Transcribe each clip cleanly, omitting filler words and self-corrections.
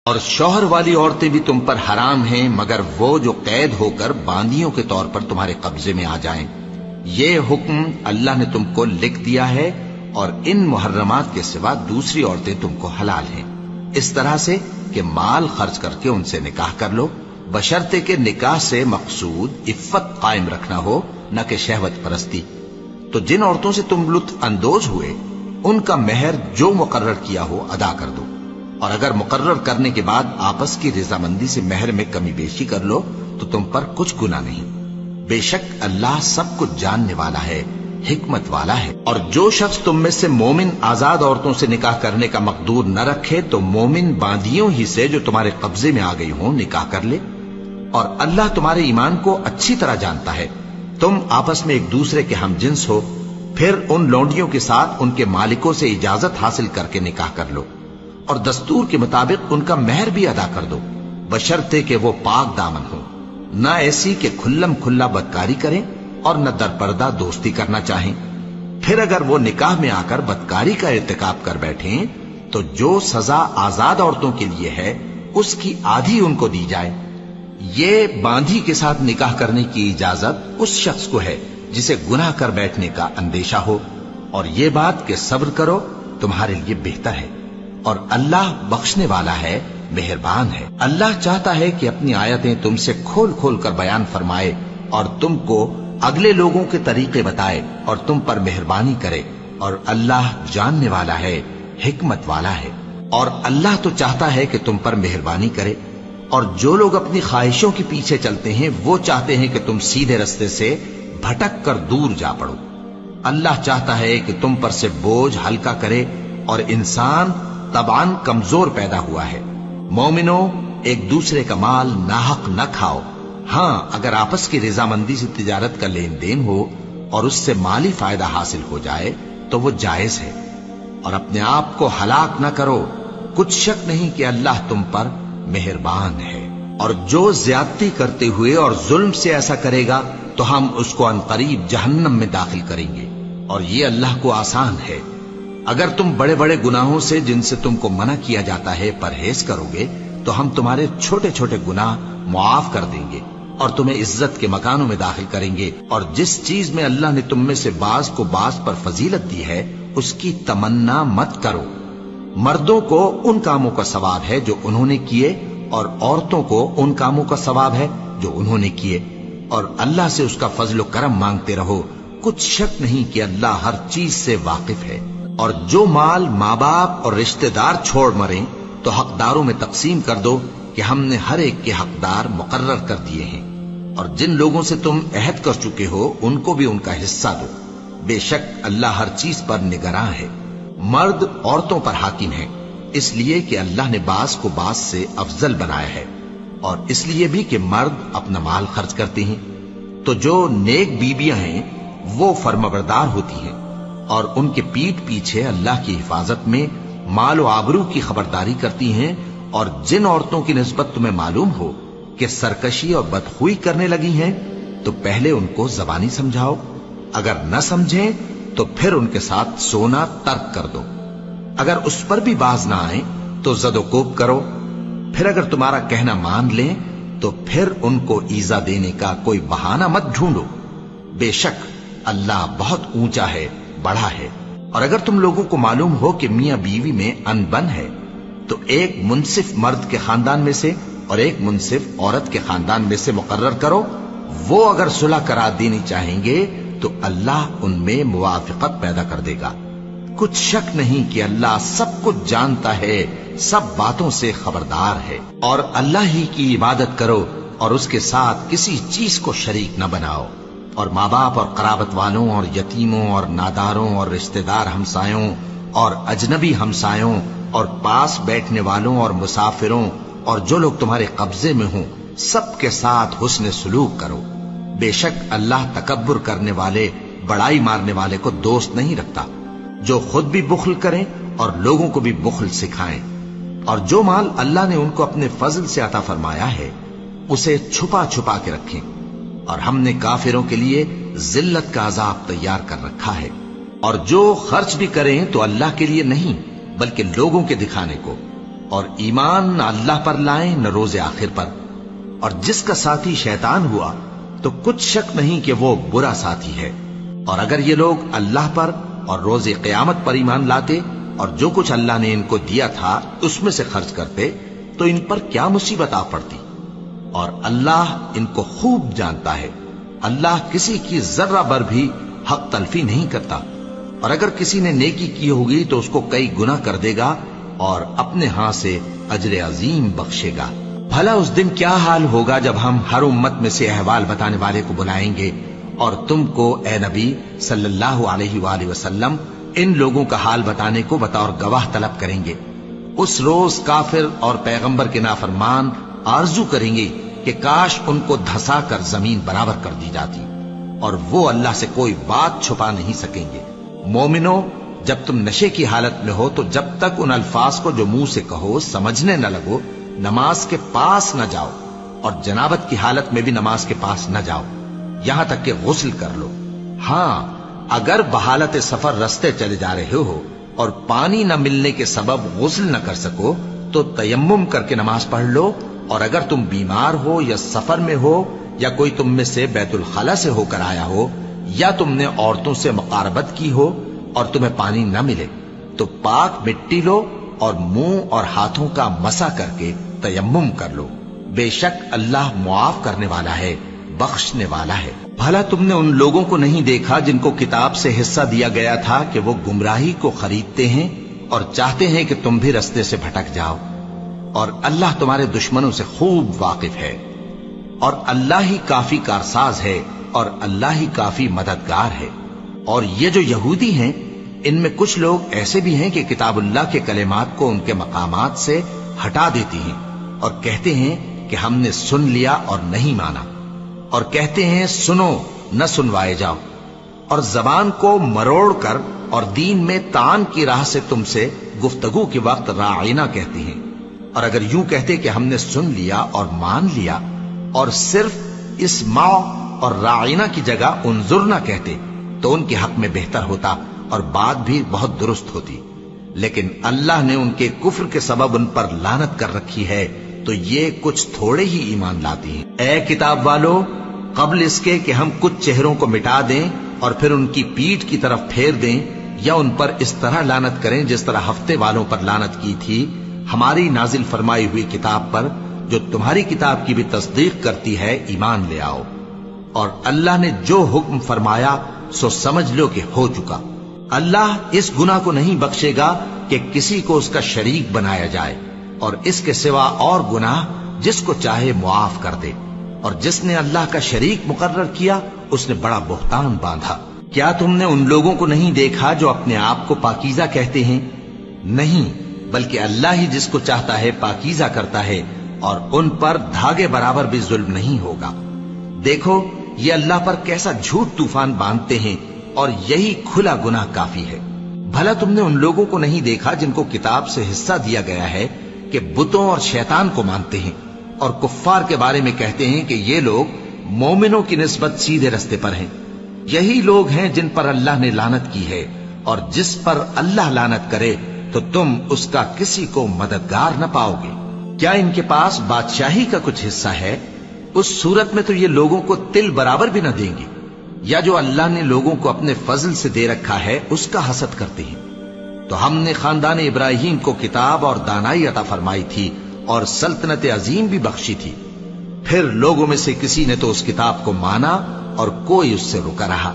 اور شوہر والی عورتیں بھی تم پر حرام ہیں مگر وہ جو قید ہو کر باندیوں کے طور پر تمہارے قبضے میں آ جائیں۔ یہ حکم اللہ نے تم کو لکھ دیا ہے، اور ان محرمات کے سوا دوسری عورتیں تم کو حلال ہیں، اس طرح سے کہ مال خرچ کر کے ان سے نکاح کر لو، بشرطے کہ نکاح سے مقصود عفت قائم رکھنا ہو، نہ کہ شہوت پرستی۔ تو جن عورتوں سے تم لطف اندوز ہوئے ان کا مہر جو مقرر کیا ہو ادا کر دو، اور اگر مقرر کرنے کے بعد آپس کی رضامندی سے مہر میں کمی بیشی کر لو تو تم پر کچھ گناہ نہیں۔ بے شک اللہ سب کچھ جاننے والا ہے، حکمت والا ہے۔ اور جو شخص تم میں سے مومن آزاد عورتوں سے نکاح کرنے کا مقدور نہ رکھے تو مومن باندیوں ہی سے جو تمہارے قبضے میں آ گئی ہوں نکاح کر لے، اور اللہ تمہارے ایمان کو اچھی طرح جانتا ہے۔ تم آپس میں ایک دوسرے کے ہم جنس ہو، پھر ان لونڈیوں کے ساتھ ان کے مالکوں سے اجازت حاصل کر کے نکاح کر لو، اور دستور کے مطابق ان کا مہر بھی ادا کر دو، بشرطے کہ وہ پاک دامن ہو، نہ ایسی کہ کھلم کھلا بدکاری کریں اور نہ درپردہ دوستی کرنا چاہیں۔ پھر اگر وہ نکاح میں آ کر بدکاری کا ارتکاب کر بیٹھیں تو جو سزا آزاد عورتوں کے لیے ہے اس کی آدھی ان کو دی جائے۔ یہ باندھی کے ساتھ نکاح کرنے کی اجازت اس شخص کو ہے جسے گناہ کر بیٹھنے کا اندیشہ ہو، اور یہ بات کہ صبر کرو تمہارے لیے بہتر ہے، اور اللہ بخشنے والا ہے، مہربان ہے۔ اللہ چاہتا ہے کہ اپنی آیتیں تم سے کھول کھول کر بیان فرمائے اور تم کو اگلے لوگوں کے طریقے بتائے اور تم پر مہربانی کرے، اور اللہ جاننے والا ہے، حکمت والا ہے۔ اور اللہ تو چاہتا ہے کہ تم پر مہربانی کرے، اور جو لوگ اپنی خواہشوں کے پیچھے چلتے ہیں وہ چاہتے ہیں کہ تم سیدھے رستے سے بھٹک کر دور جا پڑو۔ اللہ چاہتا ہے کہ تم پر سے بوجھ ہلکا کرے، اور انسان طبعاً کمزور پیدا ہوا ہے۔ مومنو، ایک دوسرے کا مال ناحق نہ کھاؤ، ہاں اگر آپس کی رضامندی سے تجارت کا لین دین ہو اور اس سے مالی فائدہ حاصل ہو جائے تو وہ جائز ہے، اور اپنے آپ کو ہلاک نہ کرو، کچھ شک نہیں کہ اللہ تم پر مہربان ہے۔ اور جو زیادتی کرتے ہوئے اور ظلم سے ایسا کرے گا تو ہم اس کو عنقریب جہنم میں داخل کریں گے، اور یہ اللہ کو آسان ہے۔ اگر تم بڑے بڑے گناہوں سے جن سے تم کو منع کیا جاتا ہے پرہیز کرو گے تو ہم تمہارے چھوٹے چھوٹے گناہ معاف کر دیں گے اور تمہیں عزت کے مکانوں میں داخل کریں گے۔ اور جس چیز میں اللہ نے تم میں سے بعض کو بعض پر فضیلت دی ہے اس کی تمنا مت کرو۔ مردوں کو ان کاموں کا ثواب ہے جو انہوں نے کیے، اور عورتوں کو ان کاموں کا ثواب ہے جو انہوں نے کیے، اور اللہ سے اس کا فضل و کرم مانگتے رہو، کچھ شک نہیں کہ اللہ ہر چیز سے واقف ہے۔ اور جو مال ماں باپ اور رشتہ دار چھوڑ مریں تو حقداروں میں تقسیم کر دو کہ ہم نے ہر ایک کے حقدار مقرر کر دیے ہیں، اور جن لوگوں سے تم عہد کر چکے ہو ان کو بھی ان کا حصہ دو، بے شک اللہ ہر چیز پر نگراں ہے۔ مرد عورتوں پر حاکم ہیں، اس لیے کہ اللہ نے بعض کو بعض سے افضل بنایا ہے، اور اس لیے بھی کہ مرد اپنا مال خرچ کرتے ہیں۔ تو جو نیک بیویاں ہیں وہ فرمانبردار ہوتی ہیں، اور ان کے پیٹھ پیچھے اللہ کی حفاظت میں مال و آبرو کی خبرداری کرتی ہیں۔ اور جن عورتوں کی نسبت تمہیں معلوم ہو کہ سرکشی اور بدخوئی کرنے لگی ہیں تو پہلے ان کو زبانی سمجھاؤ، اگر نہ سمجھیں تو پھر ان کے ساتھ سونا ترک کر دو، اگر اس پر بھی باز نہ آئیں تو زد و کوب کرو، پھر اگر تمہارا کہنا مان لیں تو پھر ان کو ایذا دینے کا کوئی بہانہ مت ڈھونڈو، بے شک اللہ بہت اونچا ہے، بڑا ہے۔ اور اگر تم لوگوں کو معلوم ہو کہ میاں بیوی میں ان بن ہے تو ایک منصف مرد کے خاندان میں سے اور ایک منصف عورت کے خاندان میں سے مقرر کرو، وہ اگر صلح کرا دینی چاہیں گے تو اللہ ان میں موافقت پیدا کر دے گا۔ کچھ شک نہیں کہ اللہ سب کچھ جانتا ہے، سب باتوں سے خبردار ہے۔ اور اللہ ہی کی عبادت کرو اور اس کے ساتھ کسی چیز کو شریک نہ بناؤ، اور ماں باپ اور قرابت والوں اور یتیموں اور ناداروں اور رشتہ دار ہمسایوں اور اجنبی ہمسایوں اور پاس بیٹھنے والوں اور مسافروں اور جو لوگ تمہارے قبضے میں ہوں سب کے ساتھ حسن سلوک کرو، بے شک اللہ تکبر کرنے والے، بڑائی مارنے والے کو دوست نہیں رکھتا۔ جو خود بھی بخل کریں اور لوگوں کو بھی بخل سکھائیں، اور جو مال اللہ نے ان کو اپنے فضل سے عطا فرمایا ہے اسے چھپا چھپا کے رکھیں، اور ہم نے کافروں کے لیے ذلت کا عذاب تیار کر رکھا ہے۔ اور جو خرچ بھی کریں تو اللہ کے لیے نہیں بلکہ لوگوں کے دکھانے کو، اور ایمان نہ اللہ پر لائیں نہ روز آخر پر، اور جس کا ساتھی شیطان ہوا تو کچھ شک نہیں کہ وہ برا ساتھی ہے۔ اور اگر یہ لوگ اللہ پر اور روز قیامت پر ایمان لاتے اور جو کچھ اللہ نے ان کو دیا تھا اس میں سے خرچ کرتے تو ان پر کیا مصیبت آ پڑتی، اور اللہ ان کو خوب جانتا ہے۔ اللہ کسی کی ذرہ بر بھی حق تلفی نہیں کرتا، اور اگر کسی نے نیکی کی ہوگی تو اس کو کئی گنا کر دے گا اور اپنے ہاں سے اجر عظیم بخشے گا۔ بھلا اس دن کیا حال ہوگا جب ہم ہر امت میں سے احوال بتانے والے کو بلائیں گے اور تم کو اے نبی صلی اللہ علیہ وآلہ وسلم ان لوگوں کا حال بتانے کو بطور گواہ طلب کریں گے۔ اس روز کافر اور پیغمبر کے نافرمان آرزو کریں گے کہ کاش ان کو دھسا کر زمین برابر کر دی جاتی، اور وہ اللہ سے کوئی بات چھپا نہیں سکیں گے۔ مومنو، جب تم نشے کی حالت میں ہو تو جب تک ان الفاظ کو جو منہ سے کہو سمجھنے نہ لگو نماز کے پاس نہ جاؤ، اور جنابت کی حالت میں بھی نماز کے پاس نہ جاؤ یہاں تک کہ غسل کر لو۔ ہاں، اگر بحالت سفر رستے چلے جا رہے ہو اور پانی نہ ملنے کے سبب غسل نہ کر سکو تو تیمم کر کے نماز پڑھ لو، اور اگر تم بیمار ہو یا سفر میں ہو یا کوئی تم میں سے بیت الخلا سے ہو کر آیا ہو یا تم نے عورتوں سے مقاربت کی ہو اور تمہیں پانی نہ ملے تو پاک مٹی لو اور منہ اور ہاتھوں کا مسح کر کے تیمم کر لو۔ بے شک اللہ معاف کرنے والا ہے، بخشنے والا ہے۔ بھلا تم نے ان لوگوں کو نہیں دیکھا جن کو کتاب سے حصہ دیا گیا تھا کہ وہ گمراہی کو خریدتے ہیں اور چاہتے ہیں کہ تم بھی رستے سے بھٹک جاؤ، اور اللہ تمہارے دشمنوں سے خوب واقف ہے، اور اللہ ہی کافی کارساز ہے اور اللہ ہی کافی مددگار ہے۔ اور یہ جو یہودی ہیں ان میں کچھ لوگ ایسے بھی ہیں کہ کتاب اللہ کے کلمات کو ان کے مقامات سے ہٹا دیتی ہیں اور کہتے ہیں کہ ہم نے سن لیا اور نہیں مانا، اور کہتے ہیں سنو نہ سنوائے جاؤ، اور زبان کو مروڑ کر اور دین میں طعن کی راہ سے تم سے گفتگو کے وقت راعینا کہتی ہیں۔ اور اگر یوں کہتے کہ ہم نے سن لیا اور مان لیا اور صرف اسمع اور راعینا کی جگہ انظرنا کہتے تو ان کے حق میں بہتر ہوتا اور بات بھی بہت درست ہوتی، لیکن اللہ نے ان کے کفر کے سبب ان پر لعنت کر رکھی ہے تو یہ کچھ تھوڑے ہی ایمان لاتی ہیں۔ اے کتاب والو، قبل اس کے کہ ہم کچھ چہروں کو مٹا دیں اور پھر ان کی پیٹھ کی طرف پھیر دیں یا ان پر اس طرح لعنت کریں جس طرح ہفتے والوں پر لعنت کی تھی، ہماری نازل فرمائی ہوئی کتاب پر جو تمہاری کتاب کی بھی تصدیق کرتی ہے ایمان لے آؤ، اور اللہ نے جو حکم فرمایا سو سمجھ لو کہ ہو چکا۔ اللہ اس گناہ کو نہیں بخشے گا کہ کسی کو اس کا شریک بنایا جائے، اور اس کے سوا اور گناہ جس کو چاہے معاف کر دے، اور جس نے اللہ کا شریک مقرر کیا اس نے بڑا بہتان باندھا۔ کیا تم نے ان لوگوں کو نہیں دیکھا جو اپنے آپ کو پاکیزہ کہتے ہیں؟ نہیں، بلکہ اللہ ہی جس کو چاہتا ہے پاکیزہ کرتا ہے، اور ان پر دھاگے برابر بھی ظلم نہیں ہوگا۔ دیکھو یہ اللہ پر کیسا جھوٹ طوفان باندھتے ہیں، اور یہی کھلا گناہ کافی ہے۔ بھلا تم نے ان لوگوں کو نہیں دیکھا جن کو کتاب سے حصہ دیا گیا ہے کہ بتوں اور شیطان کو مانتے ہیں، اور کفار کے بارے میں کہتے ہیں کہ یہ لوگ مومنوں کی نسبت سیدھے رستے پر ہیں۔ یہی لوگ ہیں جن پر اللہ نے لعنت کی ہے، اور جس پر اللہ لعنت کرے تو تم اس کا کسی کو مددگار نہ پاؤ گے۔ کیا ان کے پاس بادشاہی کا کچھ حصہ ہے؟ اس صورت میں تو یہ لوگوں کو تل برابر بھی نہ دیں گے، یا جو اللہ نے لوگوں کو اپنے فضل سے دے رکھا ہے اس کا حسد کرتے ہیں۔ تو ہم نے خاندان ابراہیم کو کتاب اور دانائی عطا فرمائی تھی اور سلطنت عظیم بھی بخشی تھی، پھر لوگوں میں سے کسی نے تو اس کتاب کو مانا اور کوئی اس سے رکا رہا،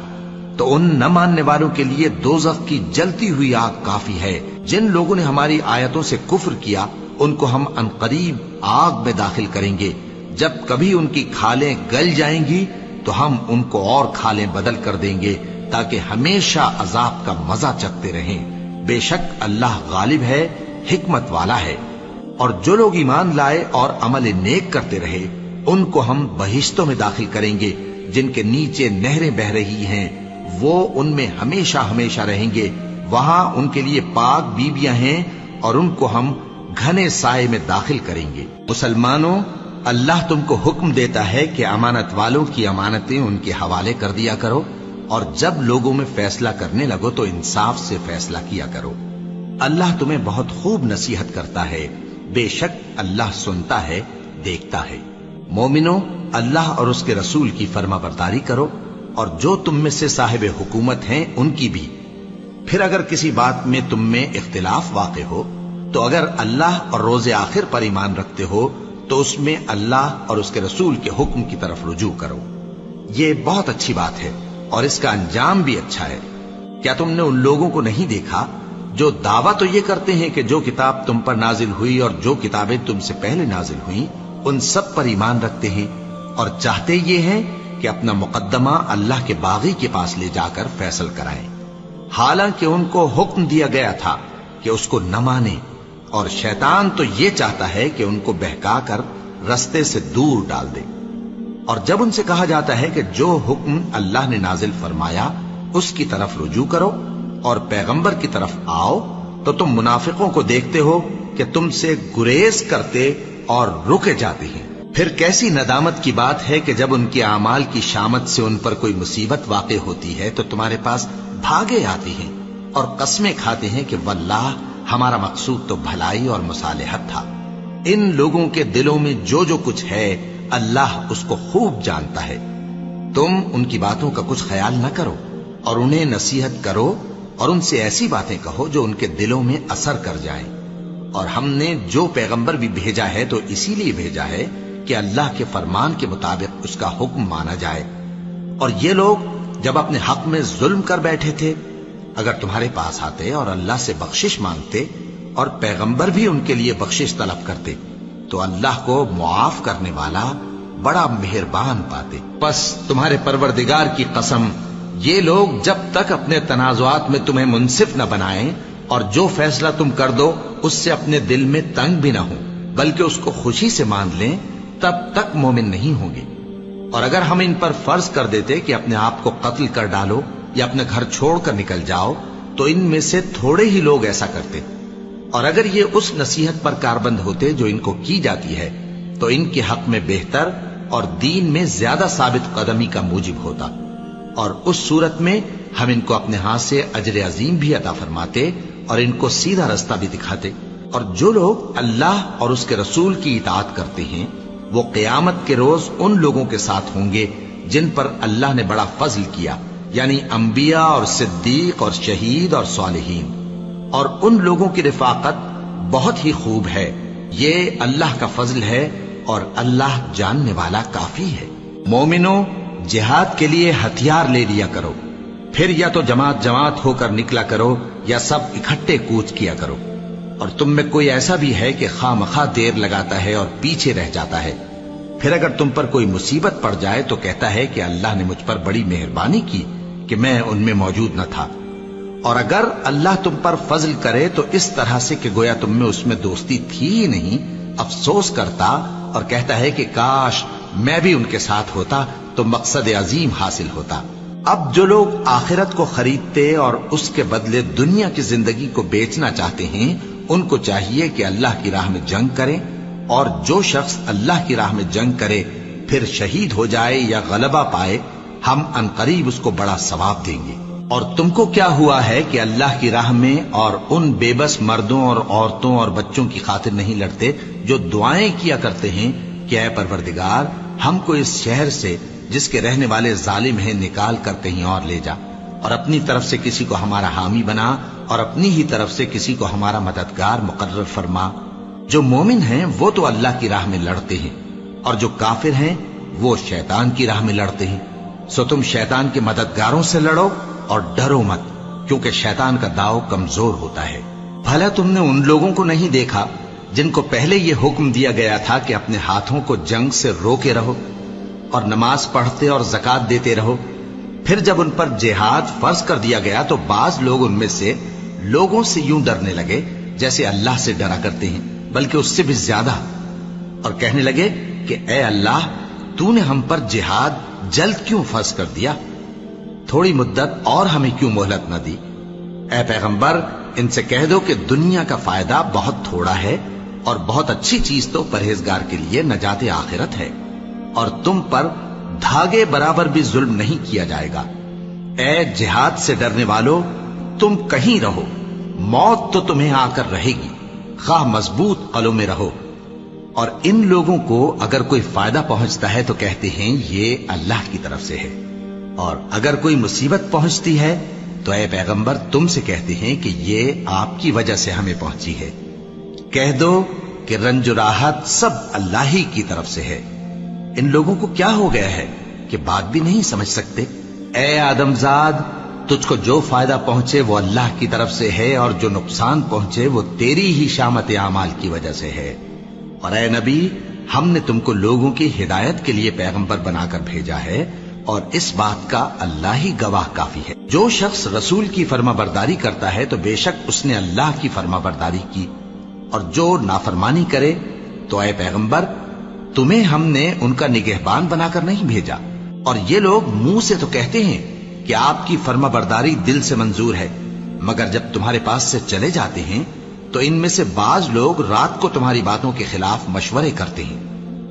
تو ان نہ ماننے والوں کے لیے دوزخ کی جلتی ہوئی آگ کافی ہے۔ جن لوگوں نے ہماری آیتوں سے کفر کیا ان کو ہم عنقریب آگ میں داخل کریں گے، جب کبھی ان کی کھالیں گل جائیں گی تو ہم ان کو اور کھالیں بدل کر دیں گے تاکہ ہمیشہ عذاب کا مزہ چکھتے رہیں۔ بے شک اللہ غالب ہے، حکمت والا ہے۔ اور جو لوگ ایمان لائے اور عمل نیک کرتے رہے ان کو ہم بہشتوں میں داخل کریں گے جن کے نیچے نہریں بہ رہی ہیں، وہ ان میں ہمیشہ ہمیشہ رہیں گے، وہاں ان کے لیے پاک بیویاں ہیں اور ان کو ہم گھنے سائے میں داخل کریں گے۔ مسلمانوں، اللہ تم کو حکم دیتا ہے کہ امانت والوں کی امانتیں ان کے حوالے کر دیا کرو، اور جب لوگوں میں فیصلہ کرنے لگو تو انصاف سے فیصلہ کیا کرو۔ اللہ تمہیں بہت خوب نصیحت کرتا ہے، بے شک اللہ سنتا ہے، دیکھتا ہے۔ مومنو، اللہ اور اس کے رسول کی فرما برداری کرو، اور جو تم میں سے صاحب حکومت ہیں ان کی بھی۔ پھر اگر کسی بات میں تم میں اختلاف واقع ہو تو اگر اللہ اور روز آخر پر ایمان رکھتے ہو تو اس میں اللہ اور اس کے رسول کے حکم کی طرف رجوع کرو۔ یہ بہت اچھی بات ہے اور اس کا انجام بھی اچھا ہے۔ کیا تم نے ان لوگوں کو نہیں دیکھا جو دعویٰ تو یہ کرتے ہیں کہ جو کتاب تم پر نازل ہوئی اور جو کتابیں تم سے پہلے نازل ہوئیں ان سب پر ایمان رکھتے ہیں، اور چاہتے یہ ہیں کہ اپنا مقدمہ اللہ کے باغی کے پاس لے جا کر فیصل کرائیں، حالانکہ ان کو حکم دیا گیا تھا کہ اس کو نہ مانیں، اور شیطان تو یہ چاہتا ہے کہ ان کو بہکا کر رستے سے دور ڈال دے۔ اور جب ان سے کہا جاتا ہے کہ جو حکم اللہ نے نازل فرمایا اس کی طرف رجوع کرو اور پیغمبر کی طرف آؤ، تو تم منافقوں کو دیکھتے ہو کہ تم سے گریز کرتے اور رکے جاتے ہیں۔ پھر کیسی ندامت کی بات ہے کہ جب ان کے اعمال کی شامت سے ان پر کوئی مصیبت واقع ہوتی ہے تو تمہارے پاس بھاگے آتے ہیں اور قسمیں کھاتے ہیں کہ واللہ ہمارا مقصود تو بھلائی اور مصالحت تھا۔ ان لوگوں کے دلوں میں جو جو کچھ ہے اللہ اس کو خوب جانتا ہے۔ تم ان کی باتوں کا کچھ خیال نہ کرو اور انہیں نصیحت کرو اور ان سے ایسی باتیں کہو جو ان کے دلوں میں اثر کر جائیں۔ اور ہم نے جو پیغمبر بھی بھیجا ہے تو اسی لیے بھیجا ہے کہ اللہ کے فرمان کے مطابق اس کا حکم مانا جائے۔ اور یہ لوگ جب اپنے حق میں ظلم کر بیٹھے تھے، اگر تمہارے پاس آتے اور اللہ سے بخشش مانگتے اور پیغمبر بھی ان کے لیے بخشش طلب کرتے تو اللہ کو معاف کرنے والا بڑا مہربان پاتے۔ پس تمہارے پروردگار کی قسم، یہ لوگ جب تک اپنے تنازعات میں تمہیں منصف نہ بنائیں اور جو فیصلہ تم کر دو اس سے اپنے دل میں تنگ بھی نہ ہو بلکہ اس کو خوشی سے مان لیں، تب تک مومن نہیں ہوں گے۔ اور اگر ہم ان پر فرض کر دیتے کہ اپنے آپ کو قتل کر ڈالو یا اپنے گھر چھوڑ کر نکل جاؤ تو ان میں سے تھوڑے ہی لوگ ایسا کرتے، اور اگر یہ اس نصیحت پر کاربند ہوتے جو ان کو کی جاتی ہے تو ان کے حق میں بہتر اور دین میں زیادہ ثابت قدمی کا موجب ہوتا، اور اس صورت میں ہم ان کو اپنے ہاتھ سے اجر عظیم بھی عطا فرماتے اور ان کو سیدھا رستہ بھی دکھاتے۔ اور جو لوگ اللہ اور اس کے رسول کی اطاعت کرتے ہیں وہ قیامت کے روز ان لوگوں کے ساتھ ہوں گے جن پر اللہ نے بڑا فضل کیا، یعنی انبیاء اور صدیق اور شہید اور صالحین، اور ان لوگوں کی رفاقت بہت ہی خوب ہے۔ یہ اللہ کا فضل ہے اور اللہ جاننے والا کافی ہے۔ مومنو، جہاد کے لیے ہتھیار لے لیا کرو، پھر یا تو جماعت جماعت ہو کر نکلا کرو یا سب اکٹھے کوچ کیا کرو۔ اور تم میں کوئی ایسا بھی ہے کہ خواہ مخواہ دیر لگاتا ہے اور پیچھے رہ جاتا ہے، پھر اگر تم پر کوئی مصیبت پڑ جائے تو کہتا ہے کہ اللہ نے مجھ پر بڑی مہربانی کی کہ میں ان میں موجود نہ تھا۔ اور اگر اللہ تم پر فضل کرے تو اس طرح سے کہ گویا تم میں اس میں دوستی تھی ہی نہیں، افسوس کرتا اور کہتا ہے کہ کاش میں بھی ان کے ساتھ ہوتا تو مقصد عظیم حاصل ہوتا۔ اب جو لوگ آخرت کو خریدتے اور اس کے بدلے دنیا کی زندگی کو بیچنا چاہتے ہیں ان کو چاہیے کہ اللہ کی راہ میں جنگ کریں، اور جو شخص اللہ کی راہ میں جنگ کرے پھر شہید ہو جائے یا غلبہ پائے ہم عنقریب اس کو بڑا ثواب دیں گے۔ اور تم کو کیا ہوا ہے کہ اللہ کی راہ میں اور ان بے بس مردوں اور عورتوں اور بچوں کی خاطر نہیں لڑتے جو دعائیں کیا کرتے ہیں کہ اے پروردگار ہم کو اس شہر سے جس کے رہنے والے ظالم ہیں نکال کر کہیں اور لے جا، اور اپنی طرف سے کسی کو ہمارا حامی بنا اور اپنی ہی طرف سے کسی کو ہمارا مددگار مقرر فرما۔ جو مومن ہیں وہ تو اللہ کی راہ میں لڑتے ہیں اور جو کافر ہیں وہ شیطان کی راہ میں لڑتے ہیں، سو تم شیطان کے مددگاروں سے لڑو اور ڈرو مت، کیونکہ شیطان کا داؤ کمزور ہوتا ہے۔ بھلا تم نے ان لوگوں کو نہیں دیکھا جن کو پہلے یہ حکم دیا گیا تھا کہ اپنے ہاتھوں کو جنگ سے روکے رہو اور نماز پڑھتے اور زکوٰۃ دیتے رہو، پھر جب ان پر جہاد فرض کر دیا گیا تو بعض لوگ ان میں سے لوگوں سے یوں ڈرنے لگے جیسے اللہ سے ڈرا کرتے ہیں بلکہ اس سے بھی زیادہ، اور کہنے لگے کہ اے اللہ تو نے ہم پر جہاد جلد کیوں فرض کر دیا، تھوڑی مدت اور ہمیں کیوں مہلت نہ دی۔ اے پیغمبر ان سے کہہ دو کہ دنیا کا فائدہ بہت تھوڑا ہے اور بہت اچھی چیز تو پرہیزگار کے لیے نجات آخرت ہے، اور تم پر دھاگے برابر بھی ظلم نہیں کیا جائے گا۔ اے جہاد سے ڈرنے والو، تم کہیں رہو، موت تو تمہیں آ کر رہے گی، خواہ مضبوط قلعوں میں رہو۔ اور ان لوگوں کو اگر کوئی فائدہ پہنچتا ہے تو کہتے ہیں یہ اللہ کی طرف سے ہے، اور اگر کوئی مصیبت پہنچتی ہے تو اے پیغمبر تم سے کہتے ہیں کہ یہ آپ کی وجہ سے ہمیں پہنچی ہے۔ کہہ دو کہ رنج و راحت سب اللہ ہی کی طرف سے ہے۔ ان لوگوں کو کیا ہو گیا ہے کہ بات بھی نہیں سمجھ سکتے؟ اے آدم زاد، تجھ کو جو فائدہ پہنچے وہ اللہ کی طرف سے ہے، اور جو نقصان پہنچے وہ تیری ہی شامت اعمال کی وجہ سے ہے۔ اور اے نبی، ہم نے تم کو لوگوں کی ہدایت کے لیے پیغمبر بنا کر بھیجا ہے، اور اس بات کا اللہ ہی گواہ کافی ہے۔ جو شخص رسول کی فرما برداری کرتا ہے تو بے شک اس نے اللہ کی فرما برداری کی، اور جو نافرمانی کرے تو اے پیغمبر تمہیں ہم نے ان کا نگہبان بنا کر نہیں بھیجا۔ اور یہ لوگ منہ سے تو کہتے ہیں کہ آپ کی فرما برداری دل سے منظور ہے، مگر جب تمہارے پاس سے چلے جاتے ہیں تو ان میں سے بعض لوگ رات کو تمہاری باتوں کے خلاف مشورے کرتے ہیں،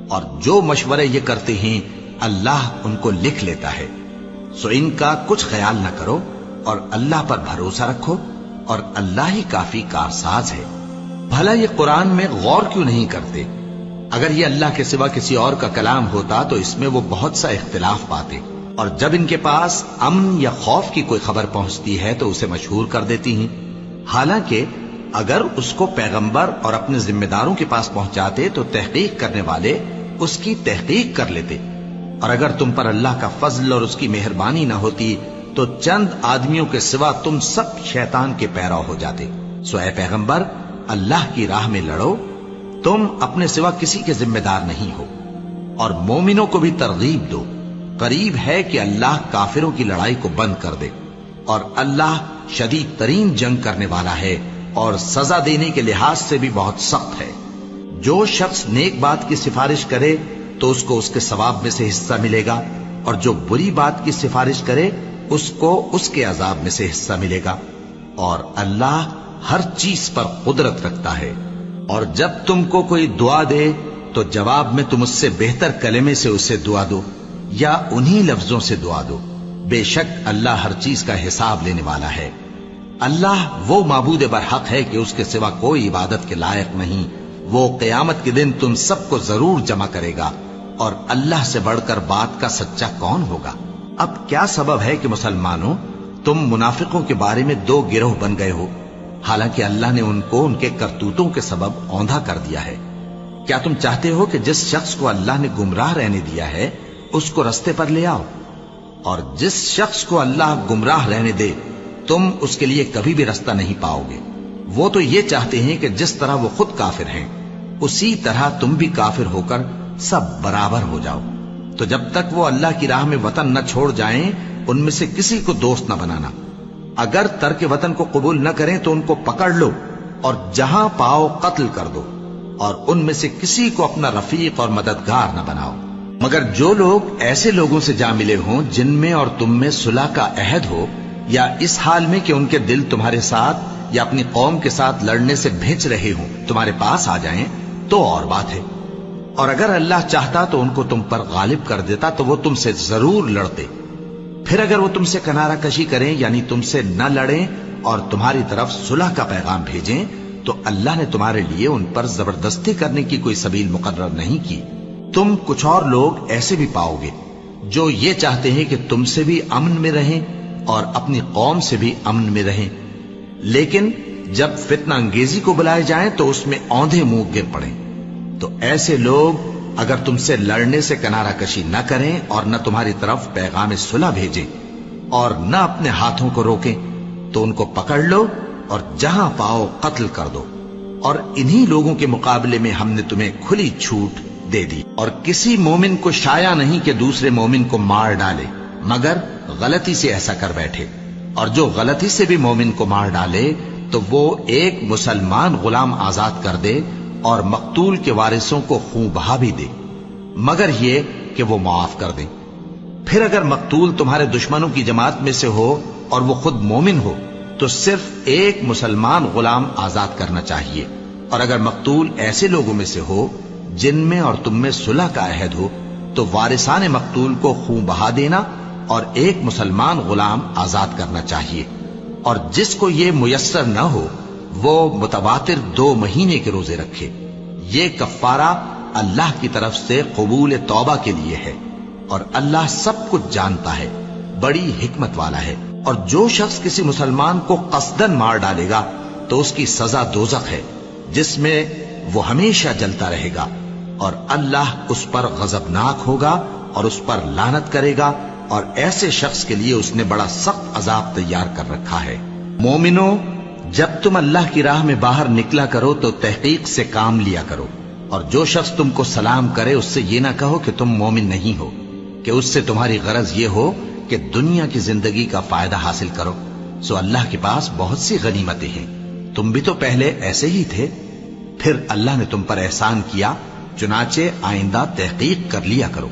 اور جو مشورے یہ کرتے ہیں اللہ ان کو لکھ لیتا ہے۔ سو ان کا کچھ خیال نہ کرو اور اللہ پر بھروسہ رکھو، اور اللہ ہی کافی کارساز ہے۔ بھلا یہ قرآن میں غور کیوں نہیں کرتے؟ اگر یہ اللہ کے سوا کسی اور کا کلام ہوتا تو اس میں وہ بہت سا اختلاف پاتے، اور جب ان کے پاس امن یا خوف کی کوئی خبر پہنچتی ہے تو اسے مشہور کر دیتی ہیں، حالانکہ اگر اس کو پیغمبر اور اپنے ذمہ داروں کے پاس پہنچاتے تو تحقیق کرنے والے اس کی تحقیق کر لیتے۔ اور اگر تم پر اللہ کا فضل اور اس کی مہربانی نہ ہوتی تو چند آدمیوں کے سوا تم سب شیطان کے پیرو ہو جاتے۔ سو اے پیغمبر، اللہ کی راہ میں لڑو، تم اپنے سوا کسی کے ذمہ دار نہیں ہو، اور مومنوں کو بھی ترغیب دو۔ قریب ہے کہ اللہ کافروں کی لڑائی کو بند کر دے، اور اللہ شدید ترین جنگ کرنے والا ہے، اور سزا دینے کے لحاظ سے بھی بہت سخت ہے۔ جو شخص نیک بات کی سفارش کرے تو اس کو اس کے ثواب میں سے حصہ ملے گا، اور جو بری بات کی سفارش کرے اس کو اس کے عذاب میں سے حصہ ملے گا، اور اللہ ہر چیز پر قدرت رکھتا ہے۔ اور جب تم کو کوئی دعا دے تو جواب میں تم اس سے بہتر کلمے سے اسے دعا دو، یا انہی لفظوں سے دعا دو، بے شک اللہ ہر چیز کا حساب لینے والا ہے۔ اللہ وہ معبود برحق ہے کہ اس کے سوا کوئی عبادت کے لائق نہیں۔ وہ قیامت کے دن تم سب کو ضرور جمع کرے گا، اور اللہ سے بڑھ کر بات کا سچا کون ہوگا؟ اب کیا سبب ہے کہ مسلمانوں تم منافقوں کے بارے میں دو گروہ بن گئے ہو، حالانکہ اللہ نے ان کو ان کے کرتوتوں کے سبب اوندھا کر دیا ہے؟ کیا تم چاہتے ہو کہ جس شخص کو اللہ نے گمراہ رہنے دیا ہے اس کو رستے پر لے آؤ، اور جس شخص کو اللہ گمراہ رہنے دے تم اس کے لیے کبھی بھی رستہ نہیں پاؤ گے؟ وہ تو یہ چاہتے ہیں کہ جس طرح وہ خود کافر ہیں اسی طرح تم بھی کافر ہو کر سب برابر ہو جاؤ۔ تو جب تک وہ اللہ کی راہ میں وطن نہ چھوڑ جائیں ان میں سے کسی کو دوست نہ بنانا۔ اگر ترک وطن کو قبول نہ کریں تو ان کو پکڑ لو اور جہاں پاؤ قتل کر دو، اور ان میں سے کسی کو اپنا رفیق اور مددگار نہ بناؤ، مگر جو لوگ ایسے لوگوں سے جا ملے ہوں جن میں اور تم میں صلح کا عہد ہو، یا اس حال میں کہ ان کے دل تمہارے ساتھ یا اپنی قوم کے ساتھ لڑنے سے بھج رہے ہوں تمہارے پاس آ جائیں تو اور بات ہے۔ اور اگر اللہ چاہتا تو ان کو تم پر غالب کر دیتا تو وہ تم سے ضرور لڑتے۔ پھر اگر وہ تم سے کنارہ کشی کریں، یعنی تم سے نہ لڑیں اور تمہاری طرف صلح کا پیغام بھیجیں، تو اللہ نے تمہارے لیے ان پر زبردستی کرنے کی کوئی سبیل مقرر نہیں کی۔ تم کچھ اور لوگ ایسے بھی پاؤ گے جو یہ چاہتے ہیں کہ تم سے بھی امن میں رہیں اور اپنی قوم سے بھی امن میں رہیں، لیکن جب فتنہ انگیزی کو بلائے جائیں تو اس میں اوندھے منہ گر پڑیں۔ تو ایسے لوگ اگر تم سے لڑنے سے کنارہ کشی نہ کریں اور نہ تمہاری طرف پیغام صلح بھیجیں اور نہ اپنے ہاتھوں کو روکیں تو ان کو پکڑ لو اور جہاں پاؤ قتل کر دو۔ اور انہی لوگوں کے مقابلے میں ہم نے تمہیں کھلی چھوٹ دے دی، اور کسی مومن کو شایع نہیں کہ دوسرے مومن کو مار ڈالے مگر غلطی سے ایسا کر بیٹھے، اور جو غلطی سے بھی مومن کو مار ڈالے تو وہ ایک مسلمان غلام آزاد کر دے اور مقتول کے وارثوں کو خون بہا بھی دے، مگر یہ کہ وہ معاف کر دیں۔ پھر اگر مقتول تمہارے دشمنوں کی جماعت میں سے ہو اور وہ خود مومن ہو تو صرف ایک مسلمان غلام آزاد کرنا چاہیے، اور اگر مقتول ایسے لوگوں میں سے ہو جن میں اور تم میں صلح کا عہد ہو تو وارثان مقتول کو خون بہا دینا اور ایک مسلمان غلام آزاد کرنا چاہیے۔ اور جس کو یہ میسر نہ ہو وہ متواتر 2 مہینے کے روزے رکھے۔ یہ کفارہ اللہ کی طرف سے قبول توبہ کے لیے ہے، اور اللہ سب کچھ جانتا ہے، بڑی حکمت والا ہے۔ اور جو شخص کسی مسلمان کو قصدن مار ڈالے گا تو اس کی سزا دوزخ ہے، جس میں وہ ہمیشہ جلتا رہے گا، اور اللہ اس پر غضبناک ہوگا اور اس پر لعنت کرے گا، اور ایسے شخص کے لیے اس نے بڑا سخت عذاب تیار کر رکھا ہے۔ مومنو، جب تم اللہ کی راہ میں باہر نکلا کرو تو تحقیق سے کام لیا کرو، اور جو شخص تم کو سلام کرے اس سے یہ نہ کہو کہ تم مومن نہیں ہو، کہ اس سے تمہاری غرض یہ ہو کہ دنیا کی زندگی کا فائدہ حاصل کرو، سو اللہ کے پاس بہت سی غنیمتیں ہیں، تم بھی تو پہلے ایسے ہی تھے، پھر اللہ نے تم پر احسان کیا، چنانچہ آئندہ تحقیق کر لیا کرو۔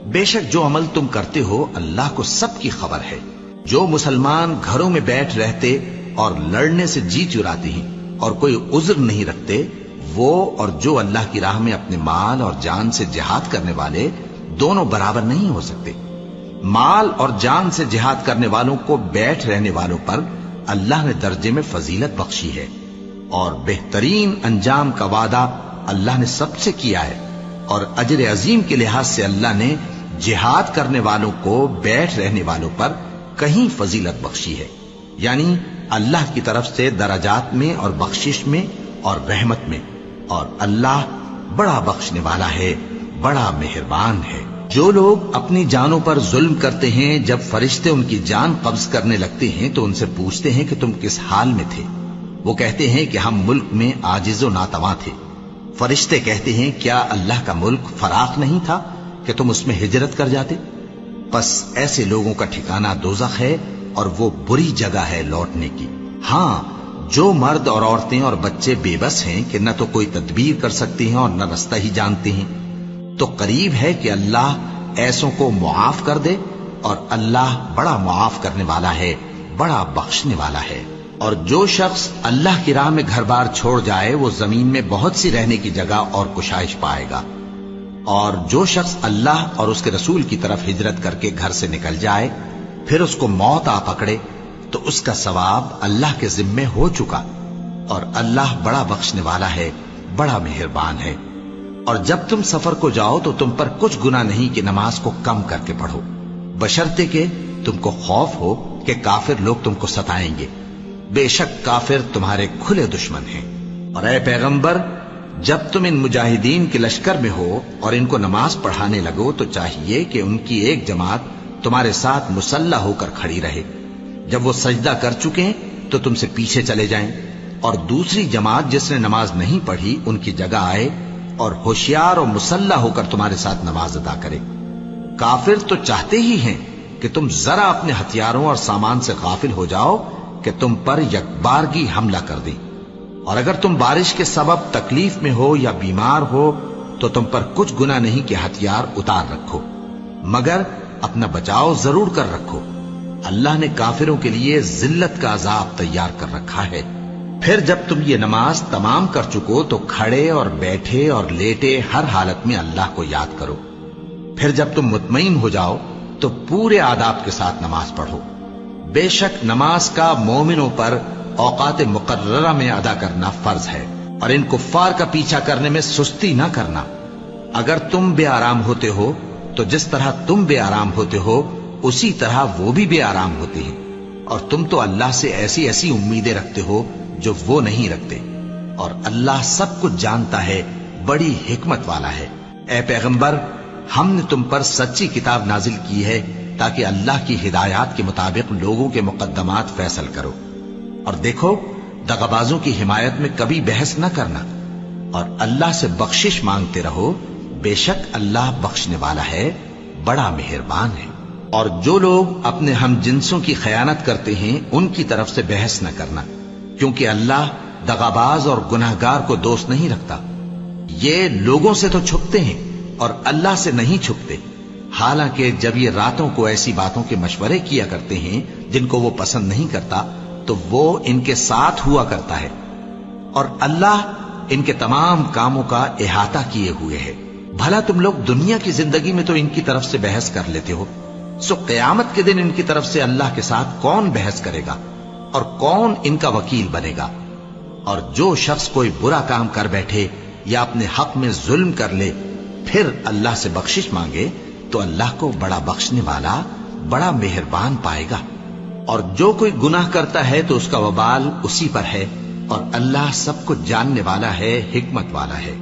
بے شک جو عمل تم کرتے ہو اللہ کو سب کی خبر ہے۔ جو مسلمان گھروں میں بیٹھ رہتے اور لڑنے سے جی چراتے ہیں اور کوئی عذر نہیں رکھتے، وہ اور جو اللہ کی راہ میں اپنے مال اور جان سے جہاد کرنے والے دونوں برابر نہیں ہو سکتے۔ مال اور جان سے جہاد کرنے والوں کو بیٹھ رہنے والوں پر اللہ نے درجے میں فضیلت بخشی ہے، اور بہترین انجام کا وعدہ اللہ نے سب سے کیا ہے، اور اجر عظیم کے لحاظ سے اللہ نے جہاد کرنے والوں کو بیٹھ رہنے والوں پر کہیں فضیلت بخشی ہے، یعنی اللہ کی طرف سے درجات میں اور بخشش میں اور رحمت میں، اور اللہ بڑا بخشنے والا ہے، بڑا مہربان ہے۔ جو لوگ اپنی جانوں پر ظلم کرتے ہیں، جب فرشتے ان کی جان قبض کرنے لگتے ہیں تو ان سے پوچھتے ہیں کہ تم کس حال میں تھے؟ وہ کہتے ہیں کہ ہم ملک میں عاجز و ناتواں تھے۔ فرشتے کہتے ہیں کیا اللہ کا ملک فراخ نہیں تھا کہ تم اس میں ہجرت کر جاتے؟ پس ایسے لوگوں کا ٹھکانہ دوزخ ہے، اور وہ بری جگہ ہے لوٹنے کی۔ ہاں، جو مرد اور عورتیں اور بچے بے بس ہیں کہ نہ تو کوئی تدبیر کر سکتے ہیں اور نہ رستہ ہی جانتے ہیں، تو قریب ہے کہ اللہ ایسوں کو معاف کر دے، اور اللہ بڑا معاف کرنے والا ہے، بڑا بخشنے والا ہے۔ اور جو شخص اللہ کی راہ میں گھر بار چھوڑ جائے وہ زمین میں بہت سی رہنے کی جگہ اور کشائش پائے گا، اور جو شخص اللہ اور اس کے رسول کی طرف ہجرت کر کے گھر سے نکل جائے پھر اس کو موت آ پکڑے تو اس کا ثواب اللہ کے ذمے ہو چکا، اور اللہ بڑا بخشنے والا ہے، بڑا مہربان ہے۔ اور جب تم سفر کو جاؤ تو تم پر کچھ گناہ نہیں کہ نماز کو کم کر کے پڑھو، بشرطے کہ تم کو خوف ہو کہ کافر لوگ تم کو ستائیں گے، بے شک کافر تمہارے کھلے دشمن ہیں۔ اور اے پیغمبر، جب تم ان مجاہدین کے لشکر میں ہو اور ان کو نماز پڑھانے لگو تو چاہیے کہ ان کی ایک جماعت تمہارے ساتھ مسلح ہو کر کھڑی رہے، جب وہ سجدہ کر چکے تو تم سے پیچھے چلے جائیں، اور دوسری جماعت جس نے نماز نہیں پڑھی ان کی جگہ آئے اور ہوشیار اور مسلح ہو کر تمہارے ساتھ نماز ادا کرے۔ کافر تو چاہتے ہی ہیں کہ تم ذرا اپنے ہتھیاروں اور سامان سے غافل ہو جاؤ کہ تم پر یکبارگی حملہ کر دیں، اور اگر تم بارش کے سبب تکلیف میں ہو یا بیمار ہو تو تم پر کچھ گناہ نہیں کہ ہتھیار اتار رکھو، مگر اپنا بچاؤ ضرور کر رکھو، اللہ نے کافروں کے لیے ذلت کا عذاب تیار کر رکھا ہے۔ پھر جب تم یہ نماز تمام کر چکو تو کھڑے اور بیٹھے اور لیٹے ہر حالت میں اللہ کو یاد کرو، پھر جب تم مطمئن ہو جاؤ تو پورے آداب کے ساتھ نماز پڑھو۔ بے شک نماز کا مومنوں پر اوقات مقررہ میں ادا کرنا فرض ہے، اور ان کفار کا پیچھا کرنے میں سستی نہ کرنا۔ اگر تم بے آرام ہوتے ہو تو جس طرح تم بے آرام ہوتے ہو اسی طرح وہ بھی بے آرام ہوتے ہیں، اور تم تو اللہ سے ایسی ایسی امیدیں رکھتے ہو جو وہ نہیں رکھتے، اور اللہ سب کچھ جانتا ہے، بڑی حکمت والا ہے۔ اے پیغمبر، ہم نے تم پر سچی کتاب نازل کی ہے تاکہ اللہ کی ہدایات کے مطابق لوگوں کے مقدمات فیصل کرو، اور دیکھو دغابازوں کی حمایت میں کبھی بحث نہ کرنا، اور اللہ سے بخشش مانگتے رہو، بے شک اللہ بخشنے والا ہے، بڑا مہربان ہے۔ اور جو لوگ اپنے ہم جنسوں کی خیانت کرتے ہیں ان کی طرف سے بحث نہ کرنا، کیونکہ اللہ دغاباز اور گناہگار کو دوست نہیں رکھتا۔ یہ لوگوں سے تو چھپتے ہیں اور اللہ سے نہیں چھپتے، حالانکہ جب یہ راتوں کو ایسی باتوں کے مشورے کیا کرتے ہیں جن کو وہ پسند نہیں کرتا تو وہ ان کے ساتھ ہوا کرتا ہے، اور اللہ ان کے تمام کاموں کا احاطہ کیے ہوئے ہے۔ بھلا تم لوگ دنیا کی زندگی میں تو ان کی طرف سے بحث کر لیتے ہو، سو قیامت کے دن ان کی طرف سے اللہ کے ساتھ کون بحث کرے گا اور کون ان کا وکیل بنے گا؟ اور جو شخص کوئی برا کام کر بیٹھے یا اپنے حق میں ظلم کر لے پھر اللہ سے بخشش مانگے تو اللہ کو بڑا بخشنے والا بڑا مہربان پائے گا. اور جو کوئی گناہ کرتا ہے تو اس کا وبال اسی پر ہے، اور اللہ سب کچھ جاننے والا ہے، حکمت والا ہے.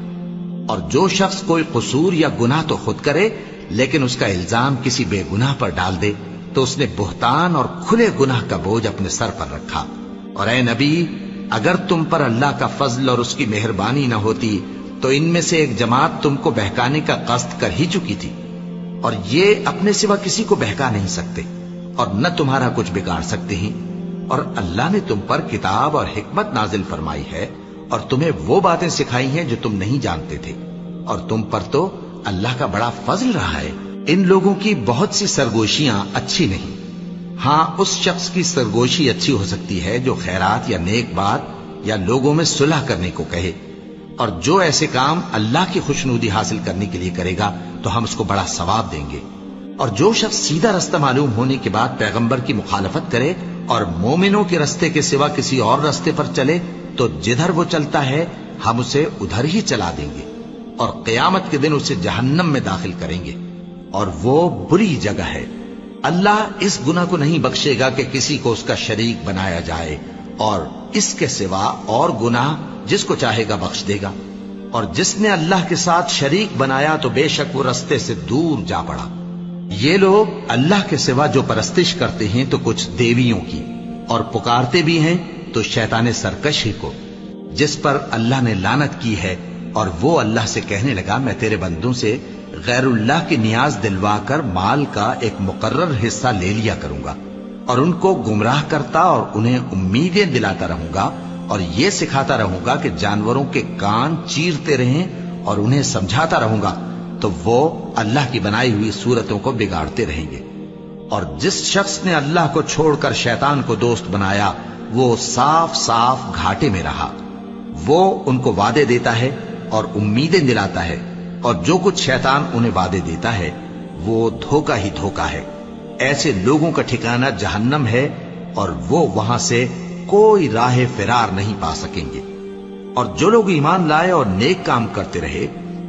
اور جو شخص کوئی قصور یا گناہ تو خود کرے لیکن اس کا الزام کسی بے گناہ پر ڈال دے تو اس نے بہتان اور کھلے گناہ کا بوجھ اپنے سر پر رکھا. اور اے نبی، اگر تم پر اللہ کا فضل اور اس کی مہربانی نہ ہوتی تو ان میں سے ایک جماعت تم کو بہکانے کا قصد کر ہی چکی تھی، اور یہ اپنے سوا کسی کو بہکا نہیں سکتے اور نہ تمہارا کچھ بگاڑ سکتے ہیں. اور اللہ نے تم پر کتاب اور حکمت نازل فرمائی ہے اور تمہیں وہ باتیں سکھائی ہیں جو تم نہیں جانتے تھے، اور تم پر تو اللہ کا بڑا فضل رہا ہے. ان لوگوں کی بہت سی سرگوشیاں اچھی نہیں. ہاں، اس شخص کی سرگوشی اچھی ہو سکتی ہے جو خیرات یا نیک بات یا لوگوں میں صلح کرنے کو کہے، اور جو ایسے کام اللہ کی خوشنودی حاصل کرنے کے لیے کرے گا تو ہم اس کو بڑا ثواب دیں گے. اور جو شخص سیدھا رستہ معلوم ہونے کے بعد پیغمبر کی مخالفت کرے اور مومنوں کے رستے کے سوا کسی اور رستے پر چلے تو جدھر وہ چلتا ہے ہم اسے ادھر ہی چلا دیں گے، اور قیامت کے دن اسے جہنم میں داخل کریں گے، اور وہ بری جگہ ہے. اللہ اس گناہ کو نہیں بخشے گا کہ کسی کو اس کا شریک بنایا جائے، اور اس کے سوا اور گناہ جس کو چاہے گا بخش دے گا. اور جس نے اللہ کے ساتھ شریک بنایا تو بے شک وہ رستے سے دور جا پڑا. یہ لوگ اللہ کے سوا جو پرستش کرتے ہیں تو کچھ دیویوں کی، اور پکارتے بھی ہیں تو شیطان سرکش ہی کو، جس پر اللہ نے لعنت کی ہے. اور وہ اللہ سے کہنے لگا، میں تیرے بندوں سے غیر اللہ کی نیاز دلوا کر مال کا ایک مقرر حصہ لے لیا کروں گا، اور ان کو گمراہ کرتا اور انہیں امیدیں دلاتا رہوں گا، اور یہ سکھاتا رہوں گا کہ جانوروں کے کان چیرتے رہیں، اور انہیں سمجھاتا رہوں گا تو وہ اللہ کی بنائی ہوئی صورتوں کو بگاڑتے رہیں گے. اور جس شخص نے اللہ کو چھوڑ کر شیطان کو دوست بنایا وہ صاف صاف گھاٹے میں رہا. وہ ان کو وعدے دیتا ہے اور امیدیں دلاتا ہے، اور جو کچھ شیطان انہیں وعدے دیتا ہے وہ دھوکہ ہی دھوکہ ہے. ایسے لوگوں کا ٹھکانہ جہنم ہے، اور وہ وہاں سے کوئی راہ فرار نہیں پا سکیں گے. اور جو لوگ ایمان لائے اور نیک کام کرتے رہے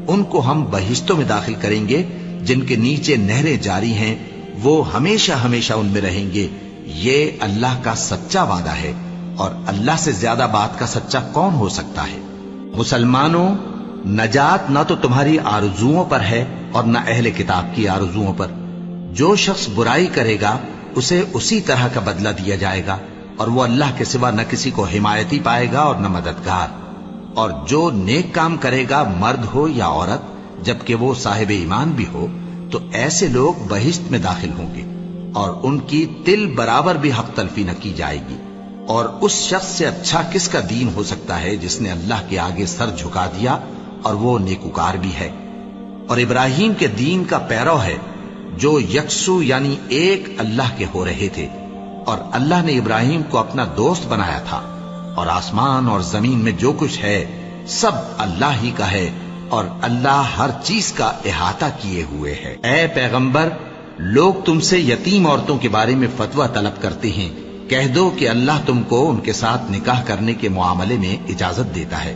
ان کو ہم بہشتوں میں داخل کریں گے جن کے نیچے نہریں جاری ہیں، وہ ہمیشہ ہمیشہ ان میں رہیں گے. یہ اللہ کا سچا وعدہ ہے، اور اللہ سے زیادہ بات کا سچا کون ہو سکتا ہے؟ مسلمانوں، نجات نہ تو تمہاری آرزوؤں پر ہے اور نہ اہل کتاب کی آرزوؤں پر. جو شخص برائی کرے گا اسے اسی طرح کا بدلہ دیا جائے گا، اور وہ اللہ کے سوا نہ کسی کو حمایتی پائے گا اور نہ مددگار. اور جو نیک کام کرے گا مرد ہو یا عورت جبکہ وہ صاحب ایمان بھی ہو تو ایسے لوگ بہشت میں داخل ہوں گے، اور ان کی تل برابر بھی حق تلفی نہ کی جائے گی. اور اس شخص سے اچھا کس کا دین ہو سکتا ہے جس نے اللہ کے آگے سر جھکا دیا اور وہ نیکوکار بھی ہے. اور ابراہیم کے دین کا پیرو ہے جو یکسو یعنی ایک اللہ کے ہو رہے تھے، اور اللہ نے ابراہیم کو اپنا دوست بنایا تھا. اور آسمان اور زمین میں جو کچھ ہے سب اللہ ہی کا ہے، اور اللہ ہر چیز کا احاطہ کیے ہوئے ہے. اے پیغمبر، لوگ تم سے یتیم عورتوں کے بارے میں فتویٰ طلب کرتے ہیں، کہہ دو کہ اللہ تم کو ان کے ساتھ نکاح کرنے کے معاملے میں اجازت دیتا ہے.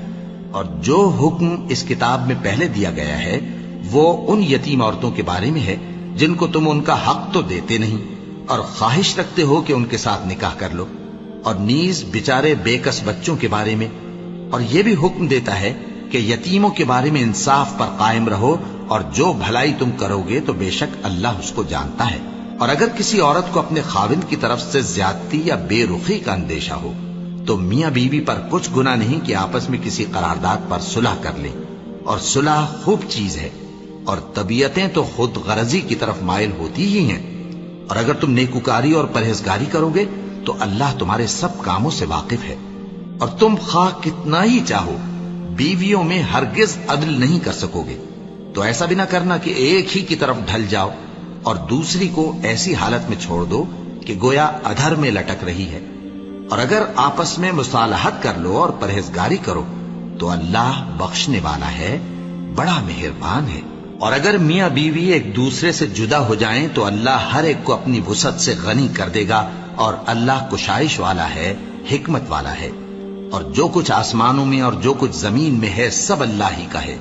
اور جو حکم اس کتاب میں پہلے دیا گیا ہے وہ ان یتیم عورتوں کے بارے میں ہے جن کو تم ان کا حق تو دیتے نہیں، اور خواہش رکھتے ہو کہ ان کے ساتھ نکاح کر لو. اور نیز بیچارے بے کس بچوں کے بارے میں. اور یہ بھی حکم دیتا ہے کہ یتیموں کے بارے میں انصاف پر قائم رہو، اور جو بھلائی تم کرو گے تو بے شک اللہ اس کو جانتا ہے. اور اگر کسی عورت کو اپنے خاوند کی طرف سے زیادتی یا بے رخی کا اندیشہ ہو تو میاں بیوی پر کچھ گناہ نہیں کہ آپس میں کسی قرارداد پر صلح کر لیں. اور صلح خوب چیز ہے، اور طبیعتیں تو خود غرضی کی طرف مائل ہوتی ہی ہیں. اور اگر تم نیکوکاری اور پرہیزگاری کرو گے تو اللہ تمہارے سب کاموں سے واقف ہے. اور تم خواہ کتنا ہی چاہو بیویوں میں ہرگز عدل نہیں کر سکو گے. تو ایسا بھی نہ کرنا کہ ایک ہی کی طرف ڈھل جاؤ اور دوسری کو ایسی حالت میں چھوڑ دو کہ گویا ادھر میں لٹک رہی ہے. اور اگر آپس میں مصالحت کر لو اور پرہیزگاری کرو تو اللہ بخشنے والا ہے، بڑا مہربان ہے. اور اگر میاں بیوی ایک دوسرے سے جدا ہو جائیں تو اللہ ہر ایک کو اپنی وسعت سے غنی کر دے گا، اور اللہ کشائش والا ہے، حکمت والا ہے. اور جو کچھ آسمانوں میں اور جو کچھ زمین میں ہے سب اللہ ہی کا ہے۔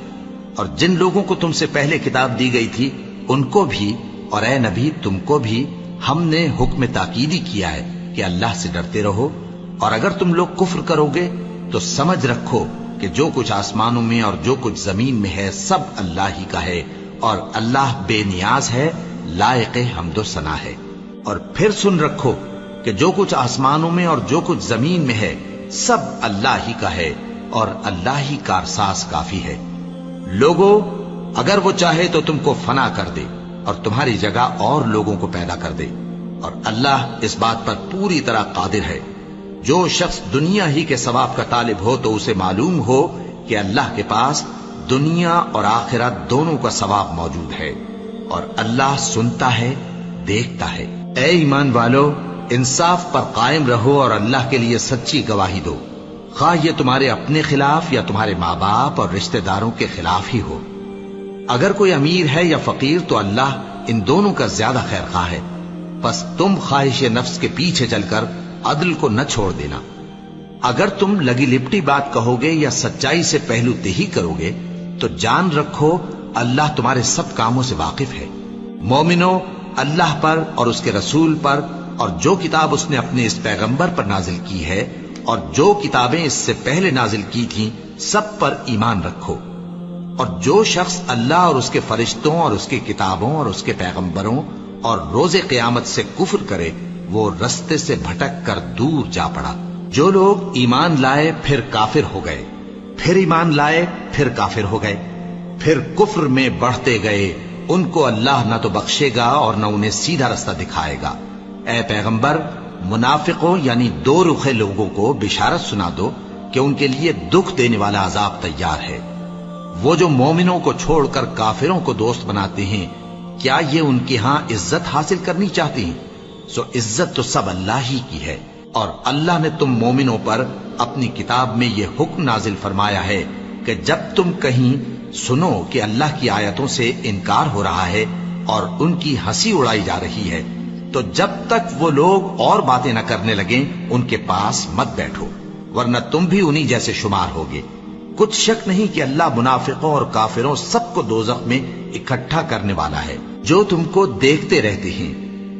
اور جن لوگوں کو تم سے پہلے کتاب دی گئی تھی ان کو بھی اور اے نبی تم کو بھی ہم نے حکم تاکیدی کیا ہے کہ اللہ سے ڈرتے رہو، اور اگر تم لوگ کفر کرو گے تو سمجھ رکھو کہ جو کچھ آسمانوں میں اور جو کچھ زمین میں ہے سب اللہ ہی کا ہے، اور اللہ بے نیاز ہے، لائق حمد و ثنا ہے۔ اور پھر سن رکھو کہ جو کچھ آسمانوں میں اور جو کچھ زمین میں ہے سب اللہ ہی کا ہے، اور اللہ ہی کارساز کافی ہے۔ لوگو اگر وہ چاہے تو تم کو فنا کر دے اور تمہاری جگہ اور لوگوں کو پیدا کر دے، اور اللہ اس بات پر پوری طرح قادر ہے۔ جو شخص دنیا ہی کے ثواب کا طالب ہو تو اسے معلوم ہو کہ اللہ کے پاس دنیا اور آخرت دونوں کا ثواب موجود ہے، اور اللہ سنتا ہے، دیکھتا ہے۔ اے ایمان والو، انصاف پر قائم رہو اور اللہ کے لیے سچی گواہی دو، خواہ یہ تمہارے اپنے خلاف یا تمہارے ماں باپ اور رشتہ داروں کے خلاف ہی ہو۔ اگر کوئی امیر ہے یا فقیر تو اللہ ان دونوں کا زیادہ خیر خواہ ہے، پس تم خواہش نفس کے پیچھے چل کر عدل کو نہ چھوڑ دینا۔ اگر تم لگی لپٹی بات کہو گے یا سچائی سے پہلو تہی کرو گے تو جان رکھو اللہ تمہارے سب کاموں سے واقف ہے۔ مومنو، اللہ پر اور اس کے رسول پر اور جو کتاب اس نے اپنے اس پیغمبر پر نازل کی ہے اور جو کتابیں اس سے پہلے نازل کی تھیں سب پر ایمان رکھو۔ اور جو شخص اللہ اور اس کے فرشتوں اور اس کی کتابوں اور اس کے پیغمبروں اور روز قیامت سے کفر کرے وہ رستے سے بھٹک کر دور جا پڑا۔ جو لوگ ایمان لائے پھر کافر ہو گئے، پھر ایمان لائے پھر کافر ہو گئے، پھر کفر میں بڑھتے گئے، ان کو اللہ نہ تو بخشے گا اور نہ انہیں سیدھا رستہ دکھائے گا۔ اے پیغمبر، منافقوں یعنی دو رخے لوگوں کو بشارت سنا دو کہ ان کے لیے دکھ دینے والا عذاب تیار ہے۔ وہ جو مومنوں کو چھوڑ کر کافروں کو دوست بناتے ہیں، کیا یہ ان کے ہاں عزت حاصل کرنی چاہتی ہیں؟ سو عزت تو سب اللہ ہی کی ہے۔ اور اللہ نے تم مومنوں پر اپنی کتاب میں یہ حکم نازل فرمایا ہے کہ جب تم کہیں سنو کہ اللہ کی آیتوں سے انکار ہو رہا ہے اور ان کی ہنسی اڑائی جا رہی ہے تو جب تک وہ لوگ اور باتیں نہ کرنے لگیں ان کے پاس مت بیٹھو، ورنہ تم بھی انہی جیسے شمار ہوگے۔ کچھ شک نہیں کہ اللہ منافقوں اور کافروں سب کو دوزخ میں اکٹھا کرنے والا ہے جو تم کو دیکھتے رہتے ہیں۔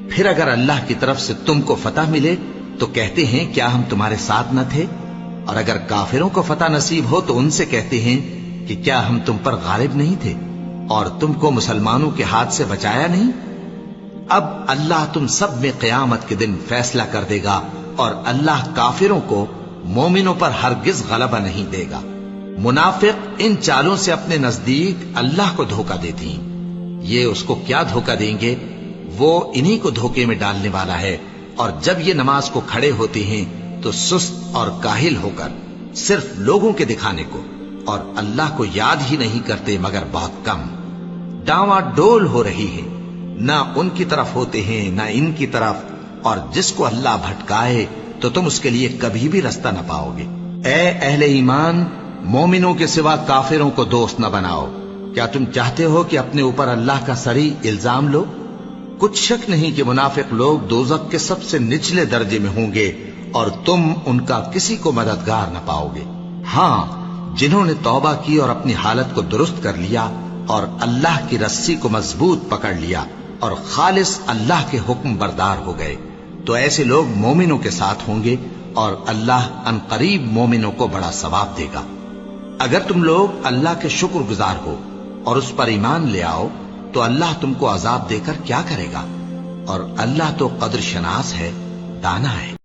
پھر اگر اللہ کی طرف سے تم کو فتح ملے تو کہتے ہیں کیا ہم تمہارے ساتھ نہ تھے، اور اگر کافروں کو فتح نصیب ہو تو ان سے کہتے ہیں کہ کیا ہم تم پر غالب نہیں تھے اور تم کو مسلمانوں کے ہاتھ سے بچایا نہیں۔ اب اللہ تم سب میں قیامت کے دن فیصلہ کر دے گا، اور اللہ کافروں کو مومنوں پر ہرگز غلبہ نہیں دے گا۔ منافق ان چالوں سے اپنے نزدیک اللہ کو دھوکہ دیتی ہیں، یہ اس کو کیا دھوکہ دیں گے؟ وہ انہی کو دھوکے میں ڈالنے والا ہے۔ اور جب یہ نماز کو کھڑے ہوتے ہیں تو سست اور کاہل ہو کر صرف لوگوں کے دکھانے کو اور اللہ کو یاد ہی نہیں کرتے مگر بہت کم، ڈاواں ڈول ہو رہی ہے، نہ ان کی طرف ہوتے ہیں نہ ان کی طرف، اور جس کو اللہ بھٹکائے تو تم اس کے لیے کبھی بھی رستہ نہ پاؤ گے۔ اے اہل ایمان، مومنوں کے سوا کافروں کو دوست نہ بناؤ۔ کیا تم چاہتے ہو کہ اپنے اوپر اللہ کا صریح الزام لو؟ کچھ شک نہیں کہ منافق لوگ دوزخ کے سب سے نچلے درجے میں ہوں گے اور تم ان کا کسی کو مددگار نہ پاؤ گے۔ ہاں، جنہوں نے توبہ کی اور اپنی حالت کو درست کر لیا اور اللہ کی رسی کو مضبوط پکڑ لیا اور خالص اللہ کے حکم بردار ہو گئے تو ایسے لوگ مومنوں کے ساتھ ہوں گے، اور اللہ ان قریب مومنوں کو بڑا ثواب دے گا۔ اگر تم لوگ اللہ کے شکر گزار ہو اور اس پر ایمان لے آؤ تو اللہ تم کو عذاب دے کر کیا کرے گا؟ اور اللہ تو قدر شناس ہے، دانا ہے۔